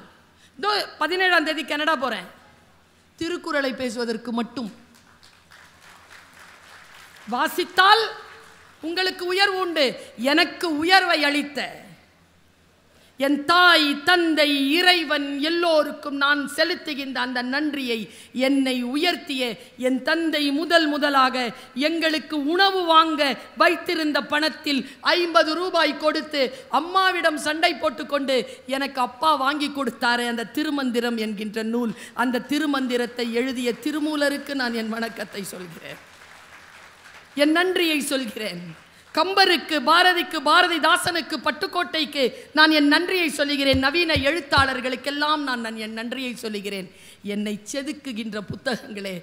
17ஆம் தேதி கனடா போறேன், திருக்குறளை பேசுவதற்கு மட்டும். வாசித்தால் உங்களுக்கு உயர்வு உண்டு. எனக்கு உயர்வை அளித்த என் தாய், தந்தை, இறைவன் எல்லோருக்கும் நான் செலுத்துகின்ற அந்த நன்றியை, என்னை உயர்த்திய என் தந்தை முதலாக எங்களுக்கு உணவு வாங்க வைத்திருந்த பணத்தில் 50 ரூபாய் கொடுத்து அம்மாவிடம் சண்டை போட்டுக்கொண்டு எனக்கு அப்பா வாங்கி கொடுத்தாரே அந்த திருமந்திரம் என்கின்ற நூல், அந்த திருமந்திரத்தை எழுதிய திருமூலருக்கு நான் என் வணக்கத்தை சொல்கிறேன், என் நன்றியை சொல்கிறேன். கம்பருக்கு, பாரதிக்கு, பாரதிதாசனுக்கு, பட்டுக்கோட்டைக்கு நான் என் நன்றியை சொல்லுகிறேன். நவீன எழுத்தாளர்களுக்கெல்லாம் நான் என் நன்றியை சொல்லுகிறேன். என்னை செதுக்குகின்ற புத்தகங்களே,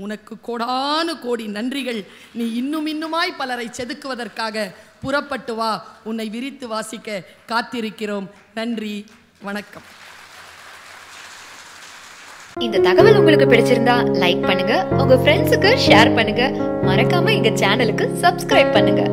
உனக்கு கோடானு கோடி நன்றிகள். நீ இன்னுமாய் பலரை செதுக்குவதற்காக புறப்பட்டு வா, உன்னை விரித்து வாசிக்க காத்திருக்கிறோம். நன்றி, வணக்கம். இந்த தகவல் உங்களுக்கு பிடிச்சிருந்தா லைக் பண்ணுங்க, உங்க ஃப்ரெண்ட்ஸுக்கு ஷேர் பண்ணுங்க, மறக்காம எங்க சேனலுக்கு சப்ஸ்கிரைப் பண்ணுங்க.